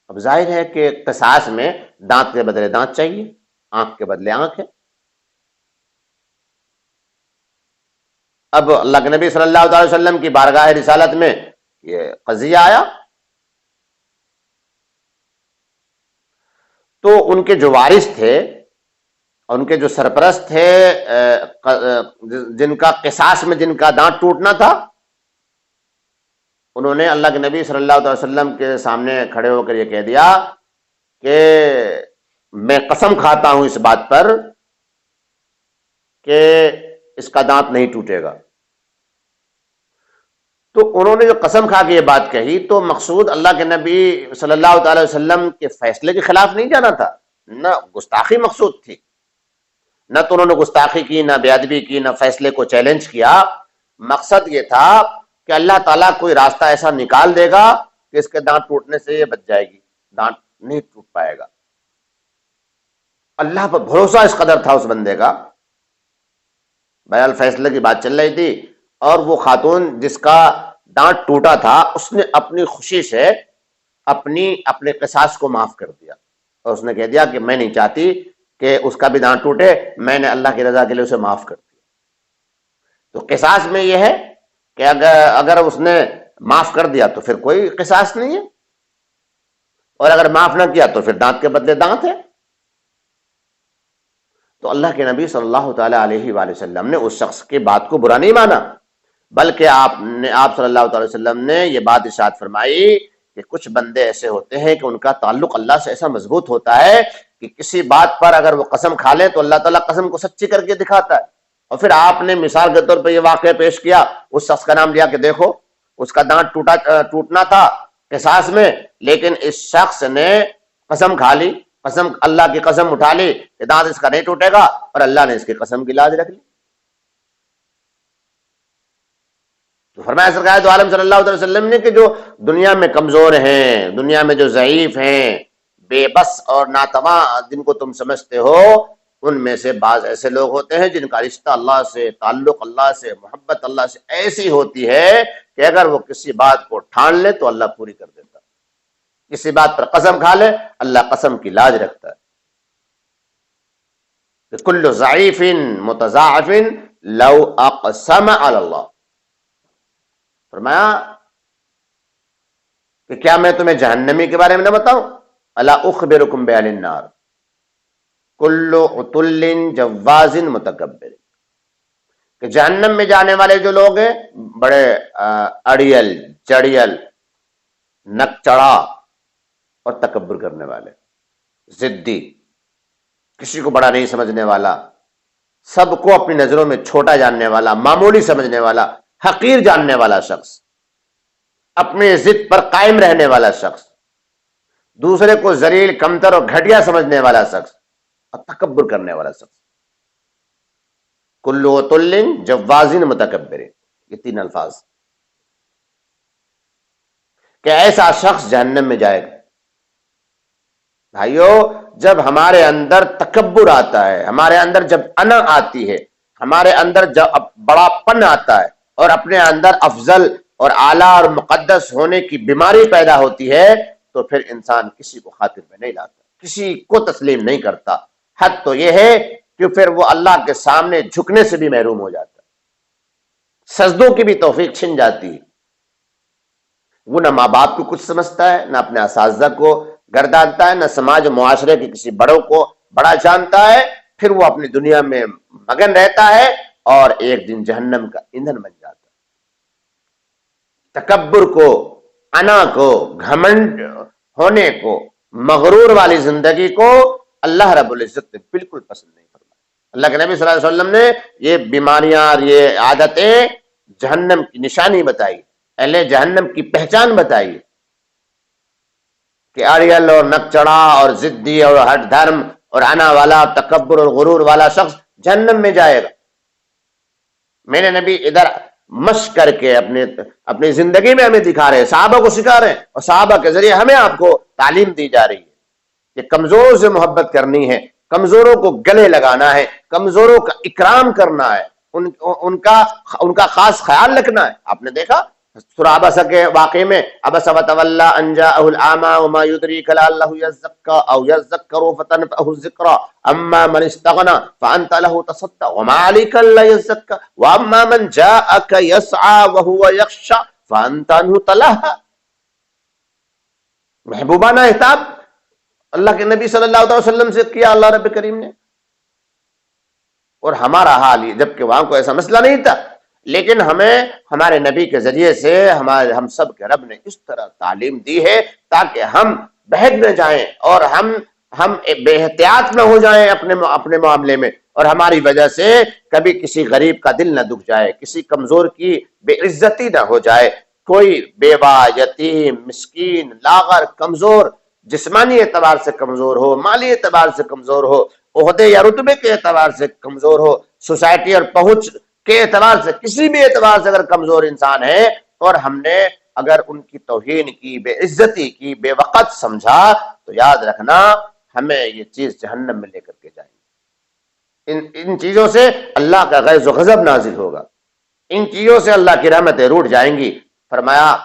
اب ظاہر ہے کہ قصاص میں دانت کے بدلے دانت چاہیے، آنکھ کے بدلے آنکھ ہے۔ اب اللہ کے نبی صلی اللہ تعالی وسلم کی بارگاہ رسالت میں یہ قضیہ آیا تو ان کے جو وارث تھے، ان کے جو سرپرست تھے، جن کا قصاص میں جن کا دانت ٹوٹنا تھا، انہوں نے اللہ کے نبی صلی اللہ علیہ وسلم کے سامنے کھڑے ہو کر یہ کہہ دیا کہ میں قسم کھاتا ہوں اس بات پر کہ اس کا دانت نہیں ٹوٹے گا۔ تو انہوں نے جو قسم کھا کے یہ بات کہی تو مقصود اللہ کے نبی صلی اللہ تعالی وسلم کے فیصلے کے خلاف نہیں جانا تھا، نہ گستاخی مقصود تھی، نہ تو انہوں نے گستاخی کی، نہ بے ادبی کی، نہ فیصلے کو چیلنج کیا۔ مقصد یہ تھا کہ اللہ تعالیٰ کوئی راستہ ایسا نکال دے گا کہ اس کے دانت ٹوٹنے سے یہ بچ جائے گی، دانت نہیں ٹوٹ پائے گا۔ اللہ پر بھروسہ اس قدر تھا اس بندے کا۔ بہرحال فیصلے کی بات چل رہی تھی اور وہ خاتون جس کا دانت ٹوٹا تھا، اس نے اپنی خوشی سے اپنے قصاص کو معاف کر دیا اور اس نے کہہ دیا کہ میں نہیں چاہتی کہ اس کا بھی دانت ٹوٹے، میں نے اللہ کی رضا کے لیے اسے معاف کر دیا۔ تو قصاص میں یہ ہے کہ اگر اس نے معاف کر دیا تو پھر کوئی قصاص نہیں ہے، اور اگر معاف نہ کیا تو پھر دانت کے بدلے دانت ہے۔ تو اللہ کے نبی صلی اللہ تعالی علیہ وآلہ وسلم نے اس شخص کی بات کو برا نہیں مانا، بلکہ آپ صلی اللہ تعالی وسلم نے یہ بات ارشاد فرمائی کہ کچھ بندے ایسے ہوتے ہیں کہ ان کا تعلق اللہ سے ایسا مضبوط ہوتا ہے کہ کسی بات پر اگر وہ قسم کھا لیں تو اللہ تعالیٰ قسم کو سچی کر کے دکھاتا ہے. اور پھر آپ نے مثال کے طور پہ یہ واقعہ پیش کیا، اس شخص کا نام لیا کہ دیکھو اس کا دانت ٹوٹنا تھا قصاص میں، لیکن اس شخص نے قسم کھا لی، اللہ کی قسم اٹھا لی کہ دانت اس کا نہیں ٹوٹے گا، اور اللہ نے اس کی قسم کی لاج رکھ لی. تو فرمایا سرکار دو عالم صلی اللہ علیہ وسلم نے کہ جو دنیا میں کمزور ہیں، دنیا میں جو ضعیف ہیں، بے بس اور ناتواں جن کو تم سمجھتے ہو، ان میں سے بعض ایسے لوگ ہوتے ہیں جن کا رشتہ اللہ سے، تعلق اللہ سے، محبت اللہ سے ایسی ہوتی ہے کہ اگر وہ کسی بات کو ٹھان لے تو اللہ پوری کر دیتا ہے، کسی بات پر قسم کھا لے اللہ قسم کی لاج رکھتا ہے. کل ضعیف متضاعف لو اقسم علی اللہ. فرمایا کہ کیا میں تمہیں جہنمی کے بارے میں نہ بتاؤں؟ الا اخبرکم باہل النار کل عتل جواز متکبر، کہ جہنم میں جانے والے جو لوگ ہیں بڑے اڑیل چڑیل، نک چڑھا اور تکبر کرنے والے، ضدی، کسی کو بڑا نہیں سمجھنے والا، سب کو اپنی نظروں میں چھوٹا جاننے والا، معمولی سمجھنے والا، حقیر جاننے والا شخص، اپنے ضد پر قائم رہنے والا شخص، دوسرے کو ذلیل، کمتر اور گھٹیا سمجھنے والا شخص اور تکبر کرنے والا شخص. کل عتل جواز متکبر، یہ تین الفاظ کہ ایسا شخص جہنم میں جائے گا. بھائیو، جب ہمارے اندر تکبر آتا ہے، ہمارے اندر جب انا آتی ہے، ہمارے اندر جب بڑا پن آتا ہے اور اپنے اندر افضل اور اعلیٰ اور مقدس ہونے کی بیماری پیدا ہوتی ہے تو پھر انسان کسی کو خاطر میں نہیں لاتا، کسی کو تسلیم نہیں کرتا. حد تو یہ ہے کہ پھر وہ اللہ کے سامنے جھکنے سے بھی محروم ہو جاتا ہے، سجدوں کی بھی توفیق چھن جاتی ہے. وہ نہ ماں باپ کو کچھ سمجھتا ہے، نہ اپنے اساتذہ کو گردانتا ہے، نہ سماج و معاشرے کے کسی بڑوں کو بڑا جانتا ہے. پھر وہ اپنی دنیا میں مگن رہتا ہے اور ایک دن جہنم کا ایندھن بن جاتا ہے. تکبر کو، انا کو، گھمنڈ ہونے کو، مغرور والی زندگی کو اللہ رب العزت نے بالکل پسند نہیں فرمایا. اللہ کے نبی صلی اللہ علیہ وسلم نے یہ بیماریاں اور یہ عادتیں جہنم کی نشانی بتائی، اہل جہنم کی پہچان بتائی کہ اڑیل اور نک چڑھا اور ضدی اور ہٹ دھرم اور انا والا، تکبر اور غرور والا شخص جہنم میں جائے گا. میرے نبی ادھر مشق کر کے اپنی زندگی میں ہمیں دکھا رہے ہیں، صحابہ کو سکھا رہے ہیں، اور صحابہ کے ذریعے ہمیں آپ کو تعلیم دی جا رہی ہے کہ کمزور سے محبت کرنی ہے، کمزوروں کو گلے لگانا ہے، کمزوروں کا اکرام کرنا ہے، ان کا خاص خیال رکھنا ہے. آپ نے دیکھا سورہ عبسہ کے واقعے میں، عبس وتولی ان جاءہ الاعمی وما يدریک لعلہ یزکی او یذکر فتنفعہ الذکری اما من استغنی فانت له تصدی وما علیک الا یزکی واما من جاءک یسعی وهو یخشی فانت عنہ تلہی. محبوبانہ خطاب اللہ کے نبی صلی اللہ علیہ وسلم سے کیا اللہ رب کریم نے. اور ہمارا حال یہ، جبکہ وہاں کو ایسا مسئلہ نہیں تھا، لیکن ہمیں ہمارے نبی کے ذریعے سے ہم سب کے رب نے اس طرح تعلیم دی ہے تاکہ ہم بہک نہ جائیں اور ہم بے احتیاط نہ ہو جائیں اپنے معاملے میں، اور ہماری وجہ سے کبھی کسی غریب کا دل نہ دکھ جائے، کسی کمزور کی بے عزتی نہ ہو جائے. کوئی بیوہ، یتیم، مسکین، لاغر، کمزور، جسمانی اعتبار سے کمزور ہو، مالی اعتبار سے کمزور ہو، عہدے یا رتبے کے اعتبار سے کمزور ہو، سوسائٹی اور پہنچ کے اعتبار سے، کسی بھی اعتبار سے اگر کمزور انسان ہے اور ہم نے اگر ان کی توہین کی، بے عزتی کی، بے وقت سمجھا تو یاد رکھنا ہمیں یہ چیز جہنم میں لے کر کے جائیں گے. ان چیزوں سے اللہ کا غیظ و غضب نازل ہوگا، ان چیزوں سے اللہ کی رحمتیں روٹ جائیں گی. فرمایا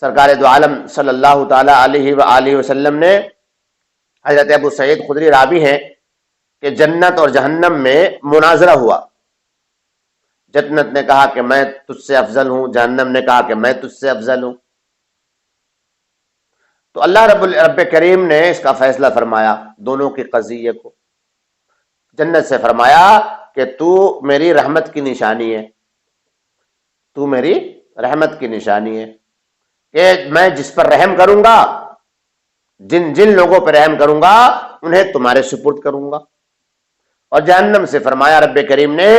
سرکار دو عالم صلی اللہ تعالی علیہ وآلہ وسلم نے، حضرت ابو سعید خدری راوی ہیں کہ جنت اور جہنم میں مناظرہ ہوا. جنت نے کہا کہ میں تجھ سے افضل ہوں، جہنم نے کہا کہ میں تجھ سے افضل ہوں. تو اللہ رب کریم نے اس کا فیصلہ فرمایا دونوں کی قضیے کو. جنت سے فرمایا کہ تو میری رحمت کی نشانی ہے، تو میری رحمت کی نشانی ہے، کہ میں جس پر رحم کروں گا، جن جن لوگوں پر رحم کروں گا انہیں تمہارے سپرد کروں گا۔ اور جہنم سے فرمایا رب کریم نے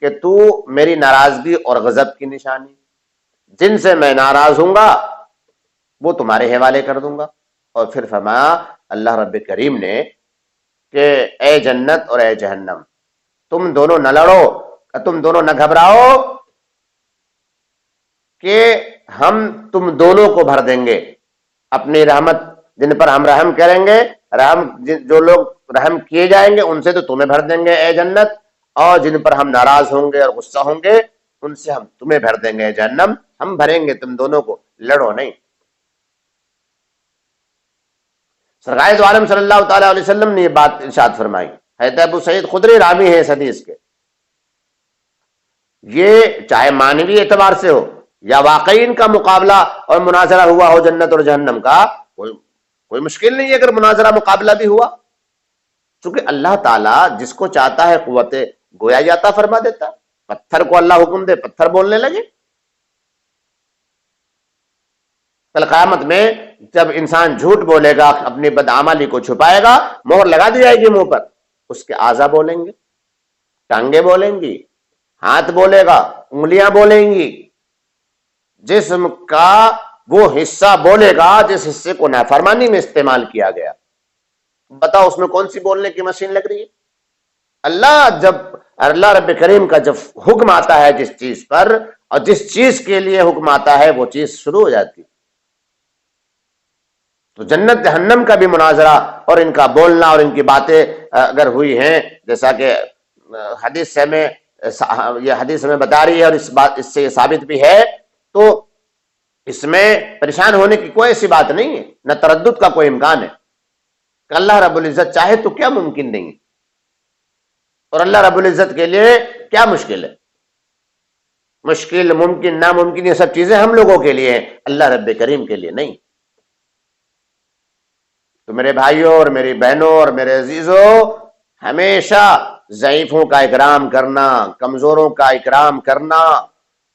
کہ تو میری ناراضگی اور غضب کی نشانی، جن سے میں ناراض ہوں گا وہ تمہارے حوالے کر دوں گا۔ اور پھر فرمایا اللہ رب کریم نے کہ اے جنت اور اے جہنم، تم دونوں نہ لڑو، تم دونوں نہ گھبراؤ کہ ہم تم دونوں کو بھر دیں گے اپنی رحمت، جن پر ہم رحم کریں گے، جو لوگ رحم کیے جائیں گے ان سے تو تمہیں بھر دیں گے اے جنت، اور جن پر ہم ناراض ہوں گے اور غصہ ہوں گے ان سے ہم تمہیں بھر دیں گے اے جہنم، ہم بھریں گے تم دونوں کو، لڑو نہیں۔ سرکار دو عالم صلی اللہ تعالی علیہ وسلم نے یہ بات ارشاد فرمائی، حضرت ابو سعید خدری راوی ہے اس حدیث کے۔ یہ چاہے معنوی اعتبار سے ہو یا واقعی ان کا مقابلہ اور مناظرہ ہوا ہو جنت اور جہنم کا، کوئی مشکل نہیں ہے اگر مناظرہ مقابلہ بھی ہوا، چونکہ اللہ تعالیٰ جس کو چاہتا ہے قوت گویا عطا فرما دیتا۔ پتھر کو اللہ حکم دے پتھر بولنے لگے۔ کل قیامت میں جب انسان جھوٹ بولے گا، اپنی بدعملی کو چھپائے گا، مہر لگا دی جائے گی منہ پر، اس کے اعضا بولیں گے، ٹانگیں بولیں گی، ہاتھ بولے گا، انگلیاں بولیں گی، جسم کا وہ حصہ بولے گا جس حصے کو نافرمانی میں استعمال کیا گیا۔ بتاؤ اس میں کون سی بولنے کی مشین لگ رہی ہے؟ اللہ رب کریم کا جب حکم آتا ہے جس چیز پر، اور جس چیز کے لیے حکم آتا ہے وہ چیز شروع ہو جاتی۔ تو جنت جہنم کا بھی مناظرہ اور ان کا بولنا اور ان کی باتیں اگر ہوئی ہیں، جیسا کہ حدیث ہمیں بتا رہی ہے اور اس سے یہ ثابت بھی ہے، تو اس میں پریشان ہونے کی کوئی ایسی بات نہیں ہے، نہ تردد کا کوئی امکان ہے کہ اللہ رب العزت چاہے تو کیا ممکن نہیں ہے، اور اللہ رب العزت کے لیے کیا مشکل ہے؟ مشکل، ممکن، ناممکن، یہ سب چیزیں ہم لوگوں کے لیے ہیں، اللہ رب کریم کے لیے نہیں۔ تو میرے بھائیوں اور میری بہنوں اور میرے عزیزوں، ہمیشہ ضعیفوں کا اکرام کرنا، کمزوروں کا اکرام کرنا،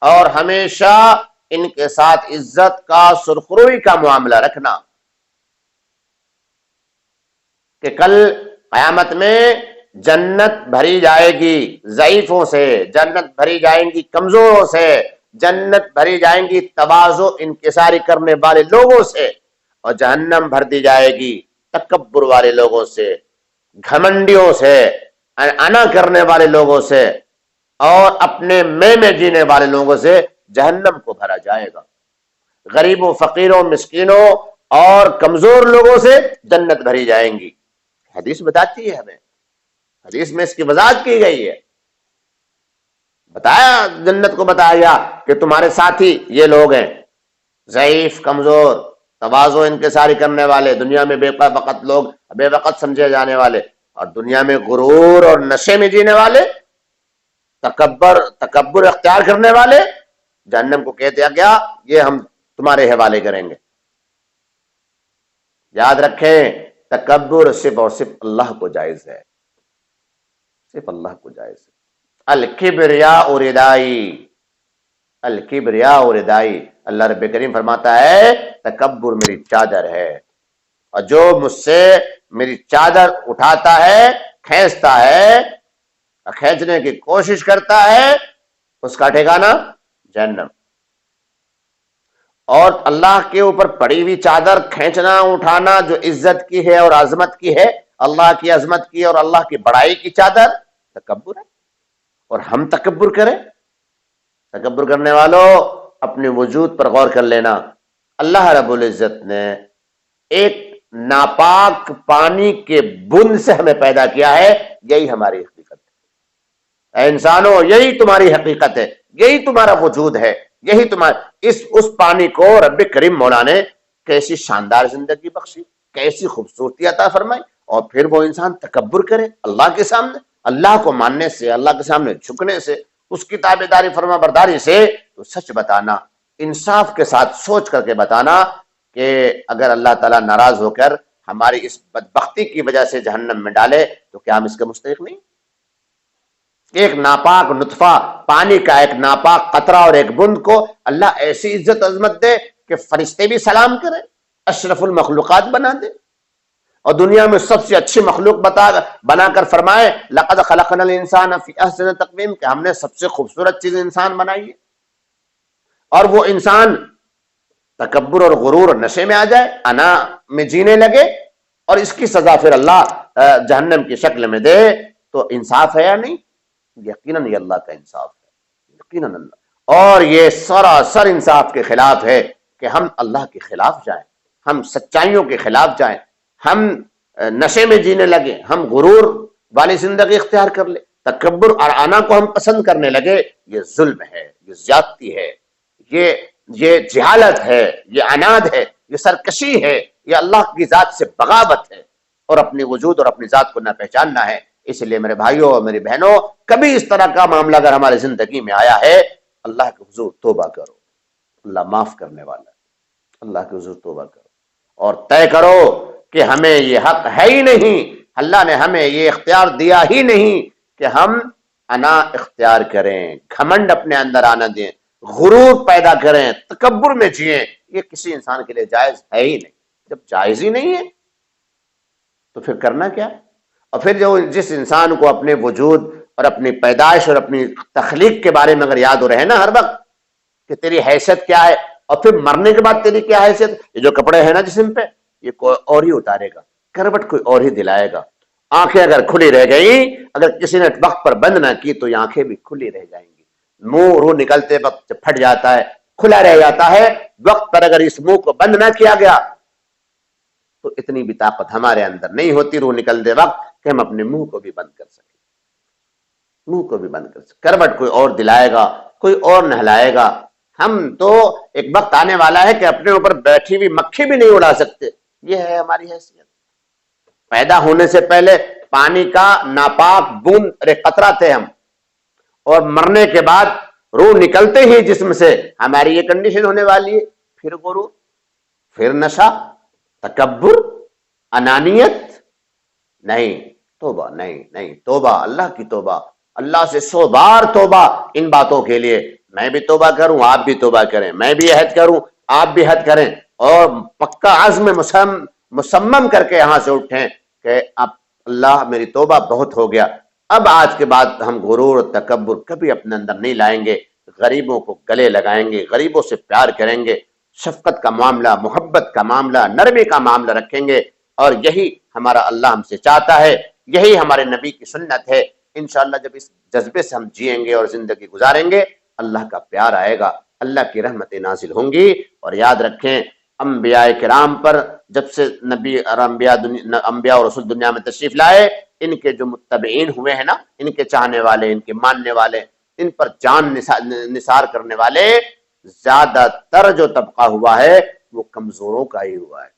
اور ہمیشہ ان کے ساتھ عزت کا، سرخروئی کا معاملہ رکھنا، کہ کل قیامت میں جنت بھری جائے گی ضعیفوں سے، جنت بھری جائیں گی کمزوروں سے، جنت بھری جائیں گی تواضع انکساری کرنے والے لوگوں سے، اور جہنم بھر دی جائے گی تکبر والے لوگوں سے، گھمنڈیوں سے، انا کرنے والے لوگوں سے، اور اپنے میں جینے والے لوگوں سے جہنم کو بھرا جائے گا۔ غریبوں، فقیروں، مسکینوں اور کمزور لوگوں سے جنت بھری جائیں گی۔ حدیث بتاتی ہے ہمیں، حدیث میں اس کی وضاحت کی گئی ہے، بتایا، جنت کو بتایا کہ تمہارے ساتھی یہ لوگ ہیں، ضعیف، کمزور، تواضع انکساری کرنے والے، دنیا میں بے وقت لوگ بے وقت سمجھے جانے والے، اور دنیا میں غرور اور نشے میں جینے والے، تکبر اختیار کرنے والے، جہنم کو کہہ دیا گیا یہ ہم تمہارے حوالے کریں گے۔ یاد رکھیں تکبر صرف اور صرف اللہ کو جائز ہے، صرف اللہ کو جائز ہے۔ الکبریاء ردائی، الکبریاء ردائی، اللہ رب کریم فرماتا ہے تکبر میری چادر ہے، اور جو مجھ سے میری چادر اٹھاتا ہے، کھینچتا ہے، کھینچنے کی کوشش کرتا ہے، اس کا ٹھکانہ جہنم۔ اور اللہ کے اوپر پڑی ہوئی چادر کھینچنا، اٹھانا جو عزت کی ہے اور عظمت کی ہے، اللہ کی عظمت کی اور اللہ کی بڑائی کی چادر تکبر ہے، اور ہم تکبر کریں؟ تکبر کرنے والوں اپنے وجود پر غور کر لینا۔ اللہ رب العزت نے ایک ناپاک پانی کے بند سے ہمیں پیدا کیا ہے، یہی ہماری حقیقت ہے۔ اے انسانوں، یہی تمہاری حقیقت ہے، یہی تمہارا وجود ہے، یہی اس پانی کو رب کریم مولا نے کیسی شاندار زندگی بخشی، کیسی خوبصورتی عطا فرمائی، اور پھر وہ انسان تکبر کرے اللہ کے سامنے، اللہ کو ماننے سے، اللہ کے سامنے جھکنے سے، اس کی تابعداری فرما برداری سے۔ تو سچ بتانا، انصاف کے ساتھ سوچ کر کے بتانا کہ اگر اللہ تعالیٰ ناراض ہو کر ہماری اس بدبختی کی وجہ سے جہنم میں ڈالے تو کیا ہم اس کے مستحق نہیں؟ ایک ناپاک نطفہ، پانی کا ایک ناپاک قطرہ اور ایک بند کو اللہ ایسی عزت عظمت دے کہ فرشتے بھی سلام کریں، اشرف المخلوقات بنا دے، اور دنیا میں سب سے اچھی مخلوق بنا کر فرمائے لقد خلقنا الانسان فی احسن تقویم، کہ ہم نے سب سے خوبصورت چیز انسان بنائی ہے، اور وہ انسان تکبر اور غرور اور نشے میں آ جائے، انا میں جینے لگے، اور اس کی سزا پھر اللہ جہنم کی شکل میں دے، تو انصاف ہے یا نہیں؟ یقیناً یہ اللہ کا انصاف ہے، یقیناً اللہ، اور یہ سراسر انصاف کے خلاف ہے کہ ہم اللہ کے خلاف جائیں، ہم سچائیوں کے خلاف جائیں، ہم نشے میں جینے لگے، ہم غرور والی زندگی اختیار کر لیں، تکبر اور انا کو ہم پسند کرنے لگے، یہ ظلم ہے، یہ زیادتی ہے، یہ جہالت ہے، یہ عناد ہے، یہ سرکشی ہے، یہ اللہ کی ذات سے بغاوت ہے، اور اپنی وجود اور اپنی ذات کو نہ پہچاننا ہے۔ اس لیے میرے بھائیوں اور میری بہنوں، کبھی اس طرح کا معاملہ اگر ہماری زندگی میں آیا ہے، اللہ کے حضور توبہ کرو، اللہ معاف کرنے والا ہے، اللہ کے حضور توبہ کرو، اور طے کرو کہ ہمیں یہ حق ہے ہی نہیں، اللہ نے ہمیں یہ اختیار دیا ہی نہیں کہ ہم انا اختیار کریں، گھمنڈ اپنے اندر آنا دیں، غرور پیدا کریں، تکبر میں جئیں، یہ کسی انسان کے لیے جائز ہے ہی نہیں۔ جب جائز ہی نہیں ہے تو پھر کرنا کیا؟ اور پھر جو جس انسان کو اپنے وجود اور اپنی پیدائش اور اپنی تخلیق کے بارے میں اگر یاد ہو رہے نا ہر وقت کہ تیری حیثیت کیا ہے، اور پھر مرنے کے بعد تیری کیا حیثیت، یہ جو کپڑے ہیں نا جسم پہ، یہ کوئی اور ہی اتارے گا، کروٹ کوئی اور ہی دلائے گا، آنکھیں اگر کھلی رہ گئی، اگر کسی نے وقت پر بند نہ کی تو یہ آنکھیں بھی کھلی رہ جائیں گی، منہ روح نکلتے وقت جب پھٹ جاتا ہے، کھلا رہ جاتا ہے، وقت پر اگر اس منہ کو بند نہ کیا گیا تو اتنی بھی طاقت ہمارے اندر نہیں ہوتی روح نکلتے وقت کہ ہم اپنے منہ کو بھی بند کر سکیں، منہ کو بھی بند کر سکیں، کروٹ کوئی اور دلائے گا، کوئی اور نہلائے گا، ہم تو ایک وقت آنے والا ہے کہ اپنے اوپر بیٹھی ہوئی مکھی بھی نہیں اڑا سکتے، یہ ہے ہماری حیثیت۔ پیدا ہونے سے پہلے پانی کا ناپاک بوند قطرہ تھے ہم، اور مرنے کے بعد روح نکلتے ہی جسم سے ہماری یہ کنڈیشن ہونے والی ہے، پھر غرور، پھر نشہ، تکبر، انانیت، نہیں، توبہ، نہیں توبہ، اللہ کی توبہ، اللہ سے 100 بار توبہ ان باتوں کے لیے، میں بھی توبہ کروں، آپ بھی توبہ کریں، میں بھی عہد کروں، آپ بھی عہد کریں، اور پکا عزم مصمم کر کے یہاں سے اٹھیں کہ اب اللہ میری توبہ بہت ہو گیا، اب آج کے بعد ہم غرور اور تکبر کبھی اپنے اندر نہیں لائیں گے، غریبوں کو گلے لگائیں گے، غریبوں سے پیار کریں گے، شفقت کا معاملہ، محبت کا معاملہ، نرمی کا معاملہ رکھیں گے، اور یہی ہمارا اللہ ہم سے چاہتا ہے، یہی ہمارے نبی کی سنت ہے۔ انشاءاللہ جب اس جذبے سے ہم جئیں گے اور زندگی گزاریں گے، اللہ کا پیار آئے گا، اللہ کی رحمتیں نازل ہوں گی۔ اور یاد رکھیں، انبیاء کرام پر جب سے نبی اور انبیاء اور رسول دنیا میں تشریف لائے، ان کے جو متبعین ہوئے ہیں نا، ان کے چاہنے والے، ان کے ماننے والے، ان پر جان نثار کرنے والے، زیادہ تر جو طبقہ ہوا ہے وہ کمزوروں کا ہی ہوا ہے،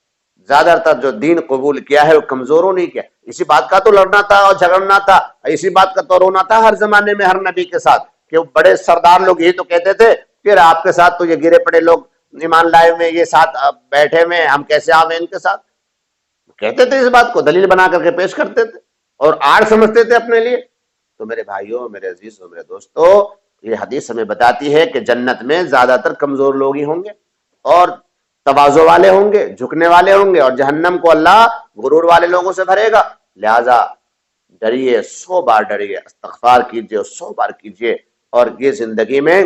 زیادہ تر جو دین قبول کیا ہے وہ کمزوروں نہیں کیا۔ اسی بات کا تو لڑنا تھا اور جھگڑنا تھا، اسی بات کا تو رونا تھا ہر زمانے میں ہر نبی کے ساتھ، کہ وہ بڑے سردار لوگ یہی تو کہتے تھے پھر آپ کے ساتھ تو یہ گرے پڑے لوگ ایمان لائے ہوئے، یہ ساتھ بیٹھے ہوئے، ہم کیسے آویں ان کے ساتھ، کہتے تھے، اس بات کو دلیل بنا کر کے پیش کرتے تھے اور آڑ سمجھتے تھے اپنے لیے۔ تو میرے بھائیوں، میرے عزیزوں، میرے دوستو، یہ حدیث ہمیں بتاتی ہے کہ جنت میں زیادہ تر کمزور لوگ ہی ہوں گے، اور تواضع والے ہوں گے، جھکنے والے ہوں گے، اور جہنم کو اللہ غرور والے لوگوں سے بھرے گا۔ لہذا ڈریے، 100 بار ڈریے، استغفار کیجئے، 100 بار کیجئے، اور یہ زندگی میں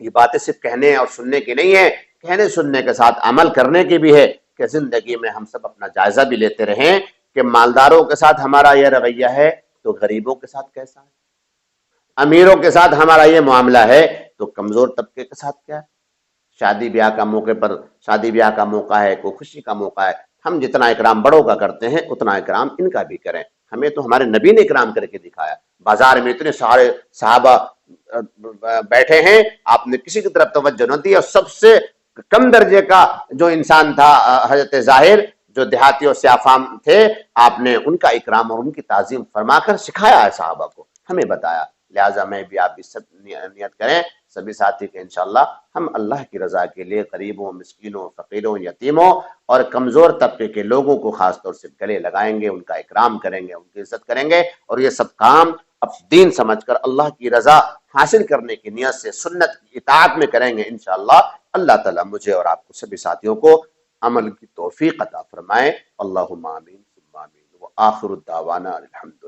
یہ باتیں صرف کہنے اور سننے کی نہیں ہے، کہنے سننے کے ساتھ عمل کرنے کی بھی ہے، کہ زندگی میں ہم سب اپنا جائزہ بھی لیتے رہیں کہ مالداروں کے ساتھ ہمارا یہ رویہ ہے تو غریبوں کے ساتھ کیسا ہے، امیروں کے ساتھ ہمارا یہ معاملہ ہے تو کمزور طبقے کے ساتھ کیا ہے۔ شادی بیاہ کا موقع پر، شادی بیاہ کا موقع ہے، کوئی خوشی کا موقع ہے، ہم جتنا اکرام بڑوں کا کرتے ہیں اتنا اکرام ان کا بھی کریں۔ ہمیں تو ہمارے نبی نے اکرام کر کے دکھایا، بازار میں اتنے سارے صحابہ بیٹھے ہیں، آپ نے کسی کی طرف توجہ نہ دی، اور سب سے کم درجے کا جو انسان تھا حضرت ظاہر، جو دیہاتی اور سیافام تھے، آپ نے ان کا اکرام اور ان کی تعظیم فرما کر سکھایا ہے صحابہ کو، ہمیں بتایا۔ لہٰذا میں بھی، آپ بھی سب نیت کریں، سبھی ساتھی، کہ انشاءاللہ ہم اللہ کی رضا کے لیے غریبوں، مسکینوں، فقیروں، یتیموں اور کمزور طبقے کے لوگوں کو خاص طور سے گلے لگائیں گے، ان کا اکرام کریں گے، ان کی عزت کریں گے، اور یہ سب کام اب دین سمجھ کر اللہ کی رضا حاصل کرنے کی نیت سے سنت کی اطاعت میں کریں گے، انشاءاللہ اللہ تعالیٰ مجھے اور آپ کو سبھی ساتھیوں کو عمل کی توفیق عطا فرمائے. اللہم آمین ثم آمین. وآخر الدعوانا الحمد